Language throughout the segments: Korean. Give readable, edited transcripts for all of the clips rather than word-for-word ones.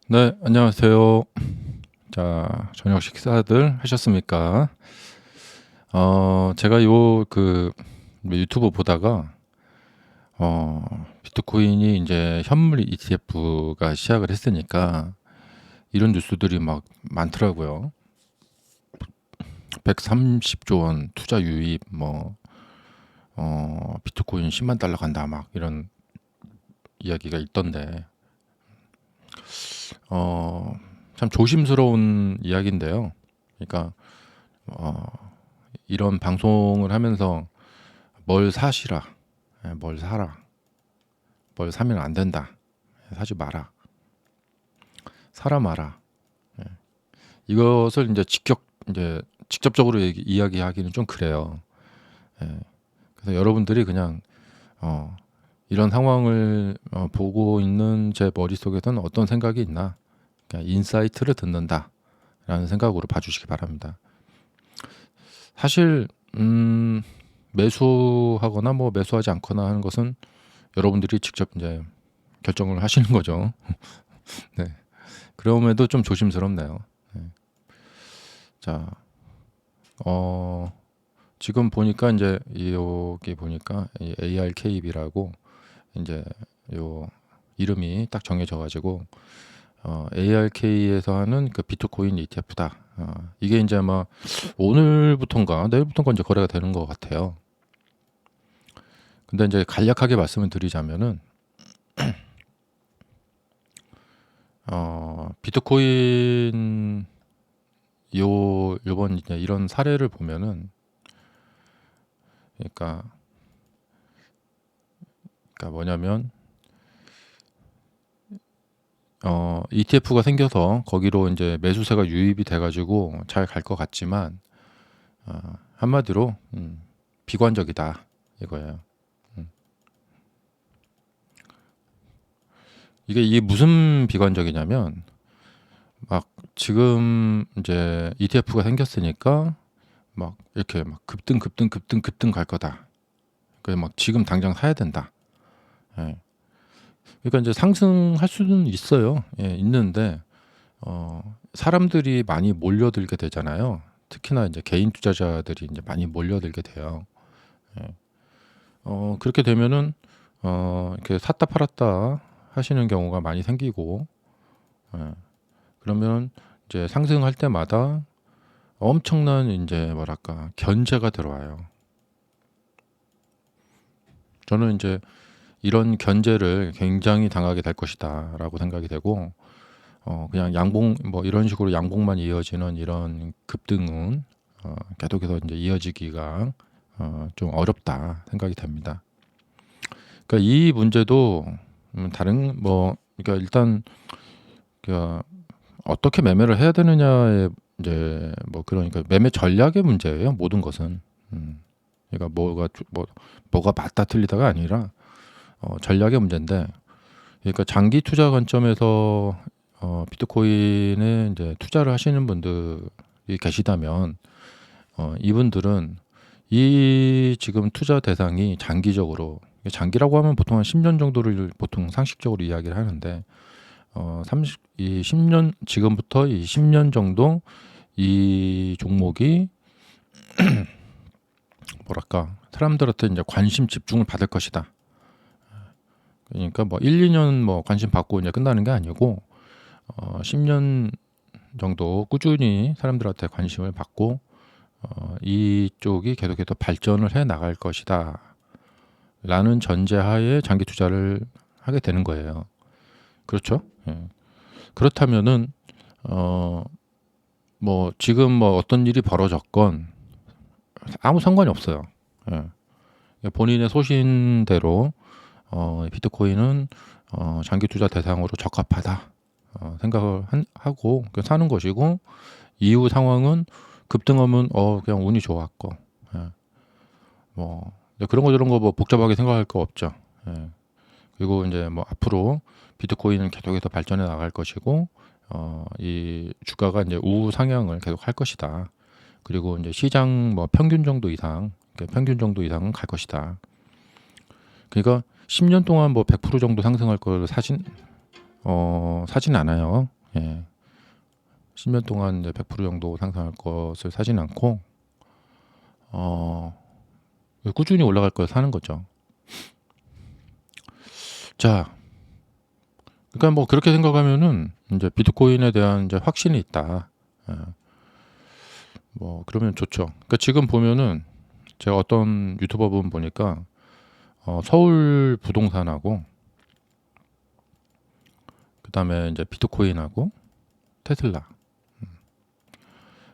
네, 안녕하세요. 자, 저녁 식사들 하셨습니까? 제가 유튜브 보다가 비트코인이 이제 현물 ETF가 시작을 했으니까 이런 뉴스들이 막 많더라고요. 130조 원 투자 유입 비트코인 10만 달러 간다 막 이런 이야기가 있던데 참 조심스러운 이야기인데요. 그러니까 이런 방송을 하면서 뭘 사시라, 뭘 사라, 뭘 사면 안 된다, 사지 마라, 사라 마라. 이것을 이제 직접적으로 이야기하기는 좀 그래요. 예. 그래서 여러분들이 그냥 이런 상황을 보고 있는 제 머릿속에서는 어떤 생각이 있나, 그냥 인사이트를 듣는다라는 생각으로 봐주시기 바랍니다. 사실 매수하거나 뭐 매수하지 않거나 하는 것은 여러분들이 직접 이제 결정을 하시는 거죠. 네. 그럼에도 좀 조심스럽네요. 네. 자, 지금 보니까 이제 여기 보니까 이 ARKB라고 이제 요 이름이 딱 정해져 가지고 ARK에서 하는 그 비트코인 ETF다. 이게 이제 아마 오늘부터인가 내일부터인가 이제 거래가 되는 것 같아요. 근데 이제 간략하게 말씀을 드리자면은 비트코인 요번 이제 이런 사례를 보면은 그러니까 뭐냐면 ETF가 생겨서 거기로 이제 매수세가 유입이 돼가지고 잘 갈 것 같지만 한마디로 비관적이다 이거예요. 이게 무슨 비관적이냐면 막 지금 이제 ETF가 생겼으니까 막 이렇게 막 급등 갈 거다. 그래서 막 지금 당장 사야 된다. 예. 그러니까 이제 상승할 수는 있어요. 예, 있는데 사람들이 많이 몰려들게 되잖아요. 특히나 이제 개인 투자자들이 이제 많이 몰려들게 돼요. 예. 그렇게 되면은 이렇게 샀다 팔았다 하시는 경우가 많이 생기고, 예. 그러면 이제 상승할 때마다 엄청난 이제 뭐랄까 견제가 들어와요. 저는 이제 이런 견제를 굉장히 당하게 될 것이다라고 생각이 되고, 그냥 양봉 뭐 이런 식으로 양봉만 이어지는 이런 급등은 계속해서 이제 이어지기가 좀 어렵다 생각이 됩니다. 그러니까 이 문제도 다른 그러니까 일단 그 어떻게 매매를 해야 되느냐에 이제 그러니까 매매 전략의 문제예요. 모든 것은. 그러니까 뭐가 맞다 틀리다가 아니라 전략의 문제인데, 그러니까 장기 투자 관점에서 비트코인에 이제 투자를 하시는 분들이 계시다면 이분들은 이 지금 투자 대상이 장기라고 하면 보통 한 10년 정도를 보통 상식적으로 이야기를 하는데 이 10년 지금부터 이 10년 정도 이 종목이 뭐랄까 사람들한테 이제 관심 집중을 받을 것이다. 그러니까 뭐 1, 2년 뭐 관심 받고 이제 끝나는 게 아니고 10년 정도 꾸준히 사람들한테 관심을 받고 이쪽이 계속해서 발전을 해 나갈 것이다. 라는 전제하에 장기 투자를 하게 되는 거예요. 그렇죠? 예. 그렇다면은 지금 뭐 어떤 일이 벌어졌건 아무 상관이 없어요. 예. 본인의 소신대로 비트코인은 장기 투자 대상으로 적합하다 생각을 하고 사는 것이고, 이후 상황은 급등하면 그냥 운이 좋았고, 예. 그런 거 저런 거 뭐 복잡하게 생각할 거 없죠. 예. 그리고 이제 뭐 앞으로 비트코인은 계속해서 발전해 나갈 것이고, 이 주가가 이제 우상향을 계속 할 것이다. 그리고 이제 시장 평균 정도 이상은 갈 것이다. 그러니까 10년 동안 100% 정도 상승할 걸 사진 않아요. 예. 10년 동안 이제 100% 정도 상승할 것을 사진 않고 꾸준히 올라갈 걸 사는 거죠. 자, 그러니까 뭐 그렇게 생각하면은 이제 비트코인에 대한 이제 확신이 있다. 예. 뭐 그러면 좋죠. 그러니까 지금 보면은 제가 어떤 유튜버 분 보니까 서울 부동산하고 그다음에 이제 비트코인하고 테슬라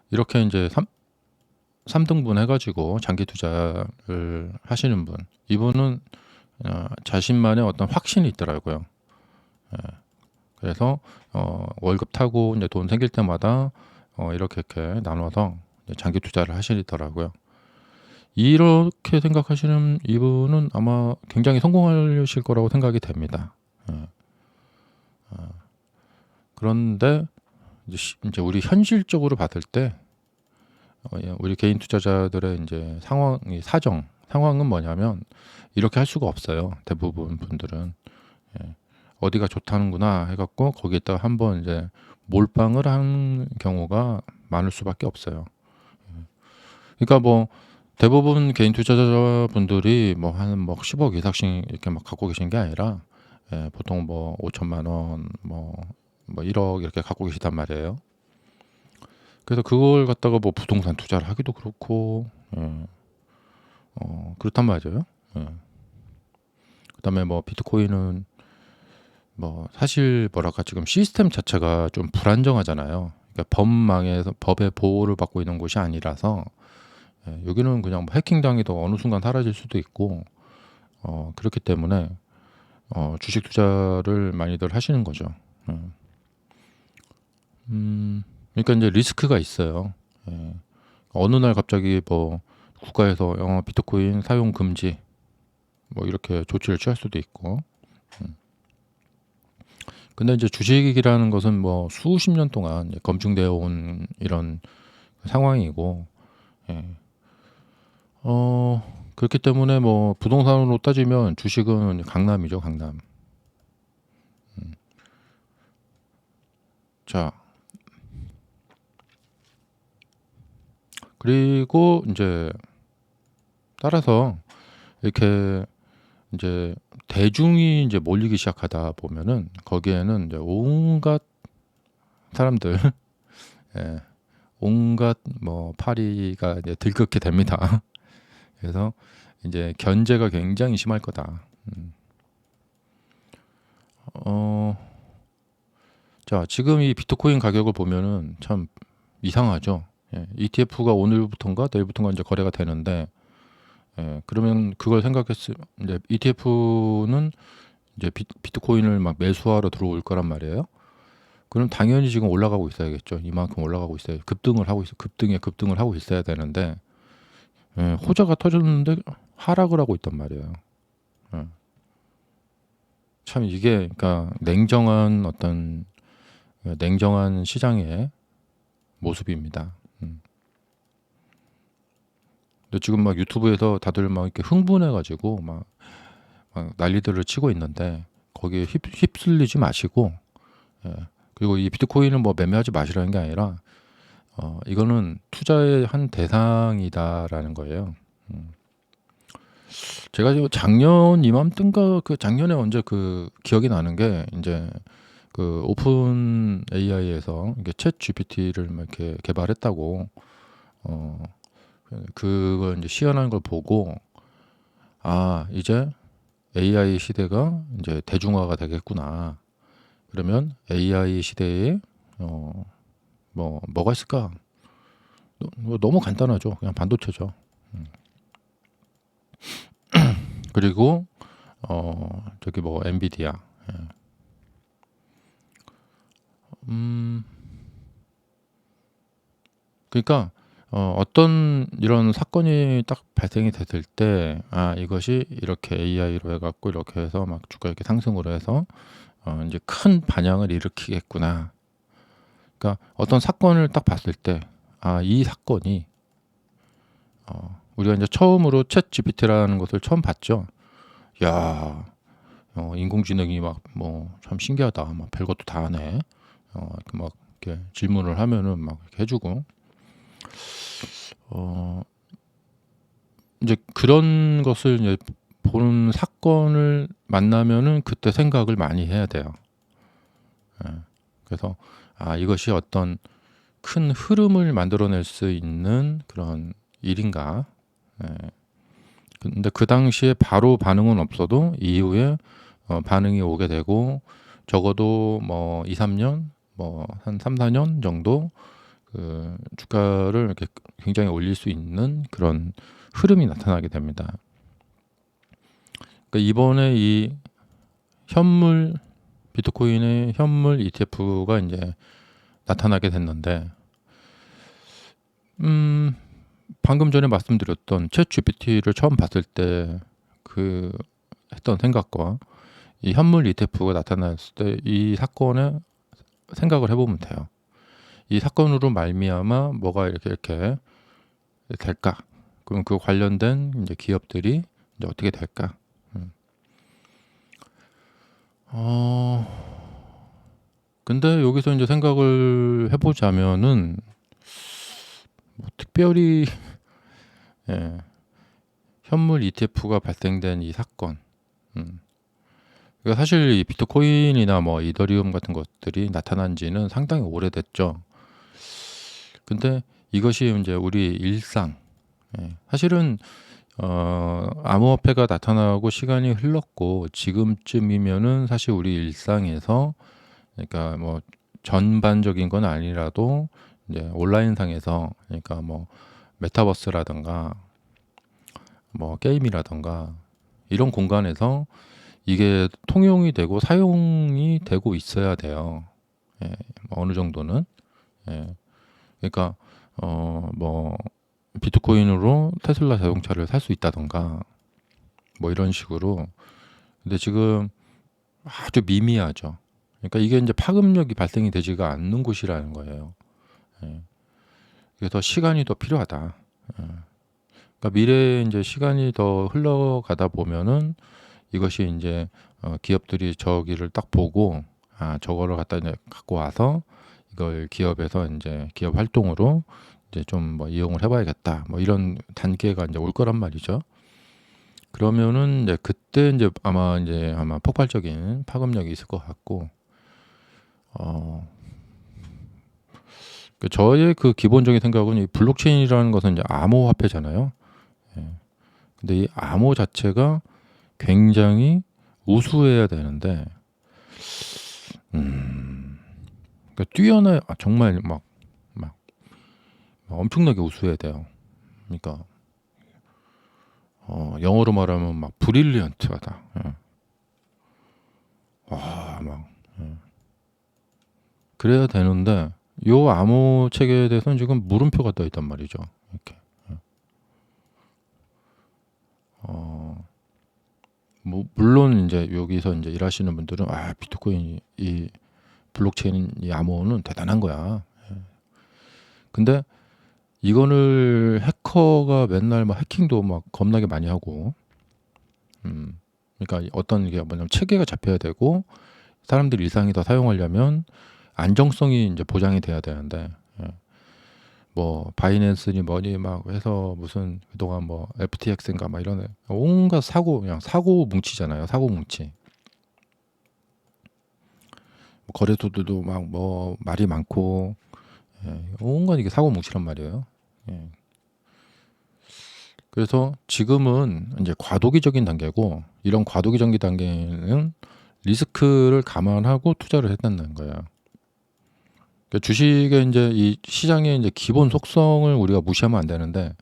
이렇게 이제 3등분 해가지고 장기 투자를 하시는 분, 이분은 자신만의 어떤 확신이 있더라고요. 예. 그래서 월급 타고 이제 돈 생길 때마다 이렇게 나눠서 이제 장기 투자를 하시더라고요. 이렇게 생각하시는 이분은 아마 굉장히 성공하실 거라고 생각이 됩니다. 예. 그런데 이제 우리 현실적으로 봤을 때 우리 개인 투자자들의 이제 상황은 뭐냐면 이렇게 할 수가 없어요. 대부분 분들은 어디가 좋다는구나 해갖고 거기에다가 한번 이제 몰빵을 한 경우가 많을 수밖에 없어요. 그러니까 뭐 대부분 개인 투자자분들이 뭐 한 10억 이상씩 이렇게 막 갖고 계신 게 아니라 보통 뭐 5천만 원, 뭐 1억 이렇게 갖고 계시단 말이에요. 그래서 그걸 갖다가 뭐 부동산 투자를 하기도 그렇고, 그렇단 말이에요. 그다음에 뭐 비트코인은 뭐 사실 뭐랄까 지금 시스템 자체가 좀 불안정하잖아요. 그러니까 법망에서 법의 보호를 받고 있는 곳이 아니라서 여기는 그냥 뭐 해킹당해도 어느 순간 사라질 수도 있고 그렇기 때문에 주식 투자를 많이들 하시는 거죠. 그러니까 이제 리스크가 있어요. 어느 날 갑자기 뭐 국가에서 비트코인 사용 금지 뭐 이렇게 조치를 취할 수도 있고. 근데 이제 주식이라는 것은 뭐 수십 년 동안 검증되어 온 이런 상황이고, 그렇기 때문에 뭐 부동산으로 따지면 주식은 강남이죠, 강남. 자, 그리고 이제 따라서 이렇게 이제 대중이 이제 몰리기 시작하다 보면은 거기에는 이제 온갖 사람들, 온갖 뭐 파리가 이제 들끓게 됩니다. 그래서 이제 견제가 굉장히 심할 거다. 자, 지금 이 비트코인 가격을 보면은 참 이상하죠. ETF가 오늘부터인가 내일부터인가 이제 거래가 되는데, 그러면 그걸 생각했을 이제 ETF는 이제 비트코인을 막 매수하러 들어올 거란 말이에요. 그럼 당연히 지금 올라가고 있어야겠죠. 이만큼 올라가고 있어요. 급등을 하고 있어야 되는데 호재가 터졌는데 하락을 하고 있단 말이에요. 참 이게 그러니까 냉정한 시장의 모습입니다. 근데 지금 막 유튜브에서 다들 막 이렇게 흥분해가지고 막 난리들을 치고 있는데 거기에 휩쓸리지 마시고, 그리고 이 비트코인은 뭐 매매하지 마시라는 게 아니라 이거는 투자의 한 대상이다라는 거예요. 제가 지금 작년 이맘때인가 작년에 언제 기억이 나는 게 이제 오픈 AI에서 이게 챗 GPT를 막 이렇게 개발했다고 그걸 이제 시연한 걸 보고 이제 AI 시대가 이제 대중화가 되겠구나. 그러면 AI 시대에 뭐가 있을까? 너무 간단하죠. 그냥 반도체죠. 그리고 저기 뭐 엔비디아. 그러니까 어떤 이런 사건이 딱 발생이 됐을 때 이것이 이렇게 AI로 해갖고 이렇게 해서 막 주가 이렇게 상승으로 해서 이제 큰 반향을 일으키겠구나. 그러니까 어떤 사건을 딱 봤을 때 이 사건이 우리가 이제 처음으로 챗 GPT라는 것을 처음 봤죠. 야, 인공지능이 막 뭐 참 신기하다. 막 별것도 다 하네. 막 이렇게 질문을 하면은 막 이렇게 해주고, 어, 이제 그런 것을 이제 보는 사건을 만나면은 그때 생각을 많이 해야 돼요. 예. 그래서 이것이 어떤 큰 흐름을 만들어낼 수 있는 그런 일인가. 예. 근데 그 당시에 바로 반응은 없어도 이후에 반응이 오게 되고, 적어도 뭐 2, 3년, 뭐 한 3, 4년 정도 그 주가를 이렇게 굉장히 올릴 수 있는 그런 흐름이 나타나게 됩니다. 그러니까 이번에 이 현물 비트코인의 현물 ETF가 이제 나타나게 됐는데, 방금 전에 말씀드렸던 챗 GPT를 처음 봤을 때 그 했던 생각과 이 현물 ETF가 나타났을 때 이 사건에 생각을 해보면 돼요. 이 사건으로 말미암아 뭐가 이렇게 될까? 그럼 그 관련된 이제 기업들이 이제 어떻게 될까? 근데 여기서 이제 생각을 해보자면은 뭐 특별히 예, 현물 ETF가 발생된 이 사건, 그러니까 사실 이 비트코인이나 뭐 이더리움 같은 것들이 나타난 지는 상당히 오래됐죠. 근데 이것이 이제 우리 일상, 사실은 암호화폐가 나타나고 시간이 흘렀고 지금쯤이면은 사실 우리 일상에서, 그러니까 뭐 전반적인 건 아니라도 이제 온라인상에서, 그러니까 뭐 메타버스라든가 뭐 게임이라든가 이런 공간에서 이게 통용이 되고 사용이 되고 있어야 돼요. 예, 뭐 어느 정도는. 예, 그러니까 뭐 비트코인으로 테슬라 자동차를 살 수 있다던가 뭐 이런 식으로. 근데 지금 아주 미미하죠. 그러니까 이게 이제 파급력이 발생이 되지가 않는 곳이라는 거예요. 예. 그래서 시간이 더 필요하다. 예. 그러니까 미래에 이제 시간이 더 흘러가다 보면은 이것이 이제 기업들이 저기를 딱 보고 저거를 갖다 이제 갖고 와서 이걸 기업에서 이제 기업 활동으로 이제 좀 뭐 이용을 해봐야겠다. 뭐 이런 단계가 이제 올 거란 말이죠. 그러면은 이제 그때 이제 아마 폭발적인 파급력이 있을 것 같고, 어, 저의 그 기본적인 생각은 이 블록체인이라는 것은 이제 암호화폐잖아요. 예. 근데 이 암호 자체가 굉장히 우수해야 되는데, 그러니까 정말 막 엄청나게 우수해야 돼요. 그러니까 영어로 말하면 막 브릴리언트하다. 예. 막 그래야 되는데 요 암호 체계에 대해서는 지금 물음표가 떠 있단 말이죠. 이렇게. 뭐 물론 이제 여기서 이제 일하시는 분들은 비트코인 이 블록체인 이 암호는 대단한 거야. 근데 이거를 해커가 맨날 막 해킹도 막 겁나게 많이 하고, 그러니까 어떤 게 뭐냐면 체계가 잡혀야 되고 사람들이 일상에 더 사용하려면 안정성이 이제 보장이 돼야 되는데, 뭐 바이낸스니 뭐니 막 해서 무슨 그동안 뭐 FTX인가 막 이런 온갖 그냥 사고 뭉치잖아요. 사고 뭉치. 뭐 거래소들도 막 뭐 말이 많고, 온갖 이게 사고 뭉치란 말이에요. 예. 그래서 지금은 이제 과도기적인 단계고, 이런 과도기적인 단계는 리스크를 감안하고 투자를 했다는 거예요. 그러니까 주식의 이제 이 시장의 이제 기본 속성을 우리가 무시하면 안 되는데,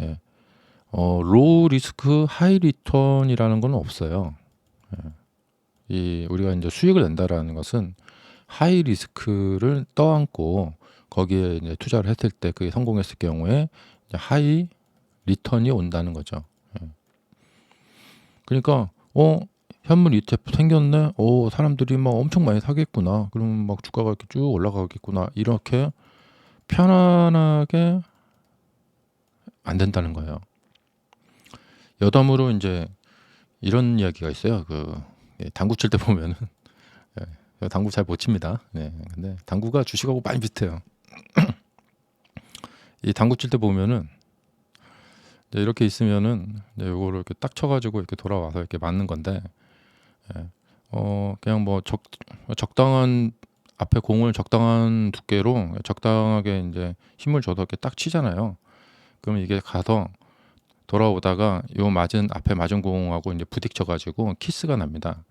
예. 로우 리스크 하이 리턴이라는 건 없어요. 이 우리가 이제 수익을 낸다라는 것은 하이 리스크를 떠안고 거기에 이제 투자를 했을 때 그게 성공했을 경우에 이제 하이 리턴이 온다는 거죠. 그러니까 현물 ETF 생겼네. 사람들이 막 엄청 많이 사겠구나. 그러면 막 주가가 이렇게 쭉 올라가겠구나. 이렇게 편안하게 안 된다는 거예요. 여담으로 이제 이런 이야기가 있어요. 당구 칠 때 보면은 당구 잘 못 칩니다. 네, 근데 당구가 주식하고 많이 비슷해요. 이 당구 칠 때 보면은 이제 이렇게 있으면은 이제 요거를 이렇게 딱 쳐가지고 이렇게 돌아와서 이렇게 맞는 건데, 예. 그냥 뭐 적당한 앞에 공을 적당한 두께로 적당하게 이제 힘을 줘서 이렇게 딱 치잖아요. 그러면 이게 가서 돌아오다가 요 앞에 맞은 공하고 이제 부딪혀가지고 키스가 납니다.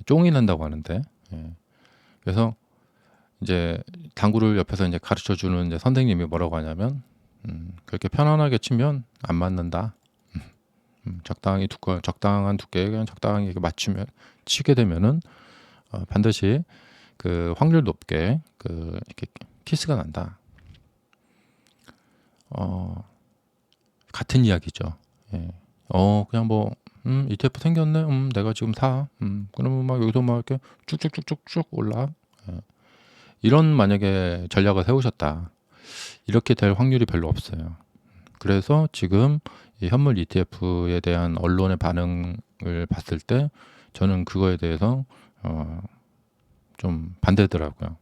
쫑이 난다고 하는데, 예. 그래서 이제 당구를 옆에서 이제 가르쳐 주는 이제 선생님이 뭐라고 하냐면, 그렇게 편안하게 치면 안 맞는다. 적당히 적당한 두께에 그냥 적당히 이렇게 맞추면 치게 되면은 반드시 그 확률 높게 그 이렇게 키스가 난다. 같은 이야기죠. 예. 그냥 뭐 ETF 생겼네. 내가 지금 사. 그러면 막 여기서 막 이렇게 쭉쭉쭉쭉쭉 올라. 예. 이런 만약에 전략을 세우셨다. 이렇게 될 확률이 별로 없어요. 그래서 지금 이 현물 ETF에 대한 언론의 반응을 봤을 때 저는 그거에 대해서 좀 반대더라고요.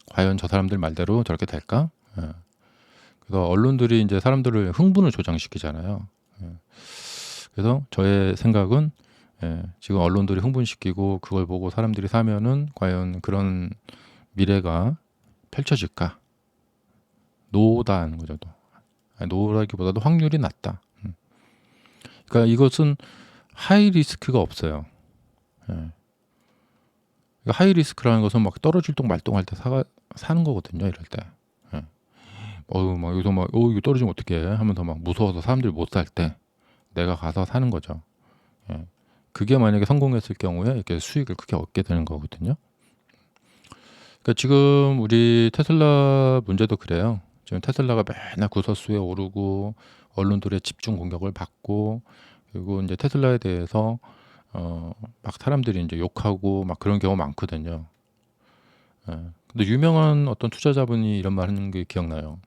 과연 저 사람들 말대로 저렇게 될까? 예. 그래서 언론들이 이제 사람들을 흥분을 조장시키잖아요. 예. 그래서 저의 생각은 지금 언론들이 흥분시키고 그걸 보고 사람들이 사면은 과연 그런 미래가 펼쳐질까? 노다 하는 거죠. 노라기보다도 확률이 낮다. 그러니까 이것은 하이 리스크가 없어요. 예. 그러니까 하이 리스크라는 것은 막 떨어질 동 말동할 때 사는 거거든요. 이럴 때. 예. 막 여기서 막 이거 떨어지면 어떡해 하면서 막 무서워서 사람들이 못 살 때 내가 가서 사는 거죠. 예. 그게 만약에 성공했을 경우에 이렇게 수익을 크게 얻게 되는 거거든요. 그러니까 지금 우리 테슬라 문제도 그래요. 지금 테슬라가 맨날 구설수에 오르고 언론들의 집중 공격을 받고 그리고 이제 테슬라에 대해서 막 사람들이 이제 욕하고 막 그런 경우 많거든요. 예. 근데 유명한 어떤 투자자분이 이런 말 하는 게 기억나요.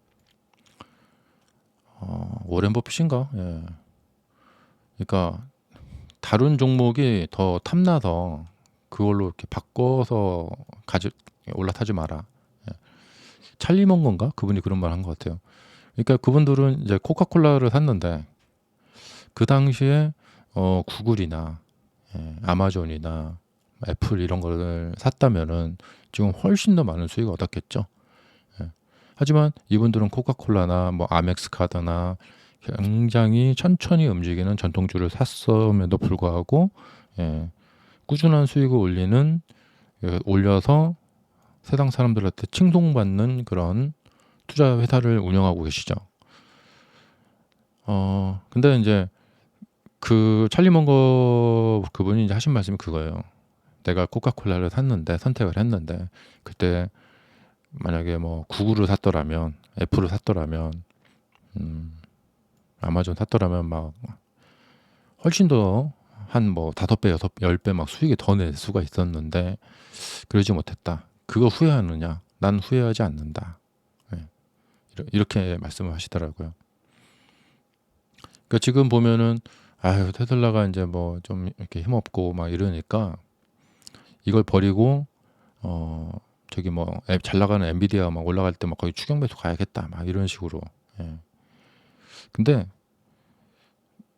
워렌 버핏인가? 예. 그러니까 다른 종목이 더 탐나서 그걸로 이렇게 바꿔서 올라타지 마라. 예. 찰리 먼건가? 그분이 그런 말 한 것 같아요. 그러니까 그분들은 이제 코카콜라를 샀는데 그 당시에 구글이나 아마존이나 애플 이런 거를 샀다면은 지금 훨씬 더 많은 수익을 얻었겠죠. 예. 하지만 이분들은 코카콜라나 뭐 아멕스 카드나 굉장히 천천히 움직이는 전통주를 샀음에도 불구하고 꾸준한 수익을 올려서 세상 사람들한테 칭송받는 그런 투자 회사를 운영하고 계시죠. 근데 이제 그 찰리 먼거 그분이 이제 하신 말씀이 그거예요. 내가 코카콜라를 선택을 했는데 그때 만약에 뭐 구글을 샀더라면 애플을 샀더라면 아마존 샀더라면 막 훨씬 더 한 뭐 5배, 10배 막 수익이 더 낼 수가 있었는데 그러지 못했다. 그거 후회하느냐? 난 후회하지 않는다. 예. 이렇게 말씀을 하시더라고요. 그러니까 지금 보면은 아유 테슬라가 이제 뭐 좀 이렇게 힘없고 막 이러니까 이걸 버리고 저기 뭐 잘 나가는 엔비디아 막 올라갈 때 막 거의 추격 매수 가야겠다 막 이런 식으로. 예. 근데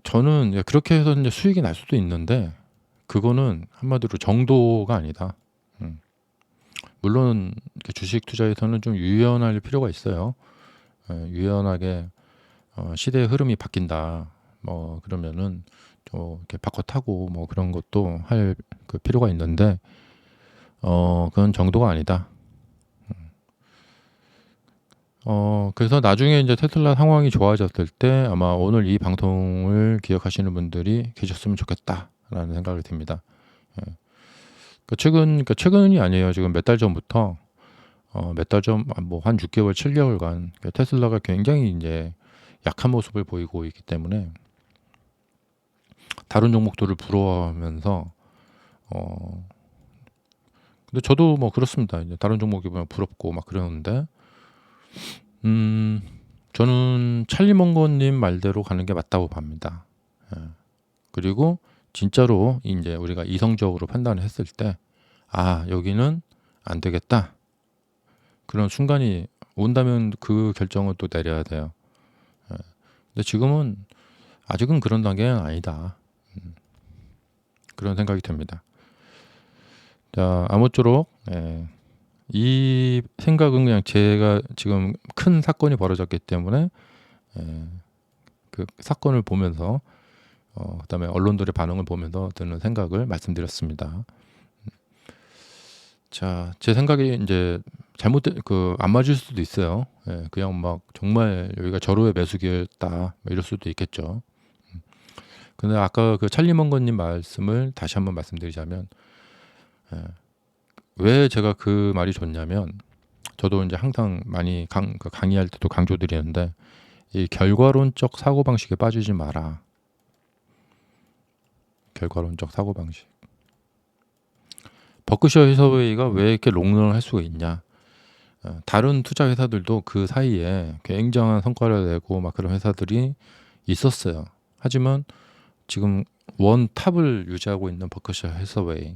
저는 그렇게 해서 이제 수익이 날 수도 있는데 그거는 한마디로 정도가 아니다. 물론 이렇게 주식 투자에서는 좀 유연할 필요가 있어요. 유연하게 시대의 흐름이 바뀐다. 뭐 그러면은 좀 이렇게 바꿔 타고 뭐 그런 것도 할 그 필요가 있는데 그건 정도가 아니다. 그래서 나중에 이제 테슬라 상황이 좋아졌을 때 아마 오늘 이 방송을 기억하시는 분들이 계셨으면 좋겠다라는 생각이 듭니다. 예. 그러니까 최근이 아니에요. 지금 몇 달 전부터 몇 달 전 뭐 한 6개월, 7개월간 테슬라가 굉장히 이제 약한 모습을 보이고 있기 때문에 다른 종목들을 부러워하면서 근데 저도 뭐 그렇습니다. 이제 다른 종목이 보면 부럽고 막 그러는데 저는 찰리 먼거님 말대로 가는 게 맞다고 봅니다. 예. 그리고 진짜로 이제 우리가 이성적으로 판단을 했을 때 아, 여기는 안 되겠다. 그런 순간이 온다면 그 결정을 또 내려야 돼요. 예. 근데 지금은 아직은 그런 단계는 아니다. 그런 생각이 듭니다. 자, 아무쪼록 이 생각은 그냥 제가 지금 큰 사건이 벌어졌기 때문에 그 사건을 보면서 그다음에 언론들의 반응을 보면서 드는 생각을 말씀드렸습니다. 자, 제 생각이 이제 안 맞을 수도 있어요. 그냥 막 정말 여기가 절호의 매수기였다 뭐 이럴 수도 있겠죠. 근데 아까 그 찰리먼거님 말씀을 다시 한번 말씀드리자면 왜 제가 그 말이 좋냐면 저도 이제 항상 많이 강의할 때도 강조드리는데 이 결과론적 사고방식에 빠지지 마라. 결과론적 사고방식. 버크셔 해서웨이가 왜 이렇게 롱런을 할 수가 있냐? 다른 투자 회사들도 그 사이에 굉장한 성과를 내고 막 그런 회사들이 있었어요. 하지만 지금 원 탑을 유지하고 있는 버크셔 해서웨이,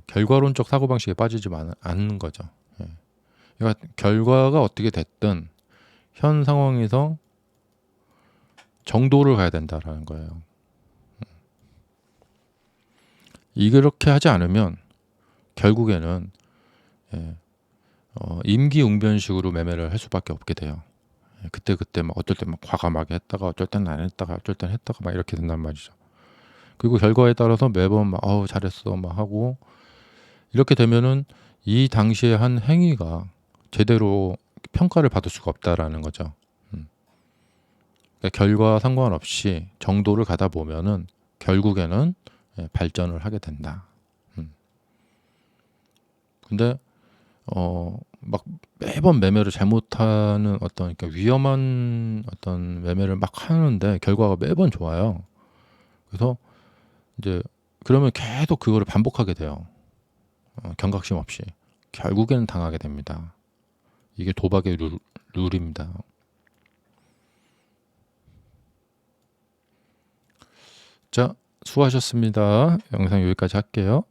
결과론적 사고방식에 빠지지 않는 거죠. 그러니까 결과가 어떻게 됐든 현 상황에서 정도를 가야 된다라는 거예요. 이렇게 하지 않으면 결국에는 임기응변식으로 매매를 할 수밖에 없게 돼요. 그때 막 어쩔 때 막 과감하게 했다가 어쩔 때는 안 했다가 어쩔 때는 했다가 막 이렇게 된단 말이죠. 그리고 결과에 따라서 매번 막 잘했어 막 하고 이렇게 되면은 이 당시에 한 행위가 제대로 평가를 받을 수가 없다라는 거죠. 그러니까 결과 상관없이 정도를 가다 보면은 결국에는 발전을 하게 된다. 근데 막 매번 매매를 잘못하는 어떤 그러니까 위험한 어떤 매매를 막 하는데 결과가 매번 좋아요. 그래서 이제 그러면 계속 그거를 반복하게 돼요. 경각심 없이 결국에는 당하게 됩니다. 이게 도박의 룰입니다. 자, 수고하셨습니다. 영상 여기까지 할게요.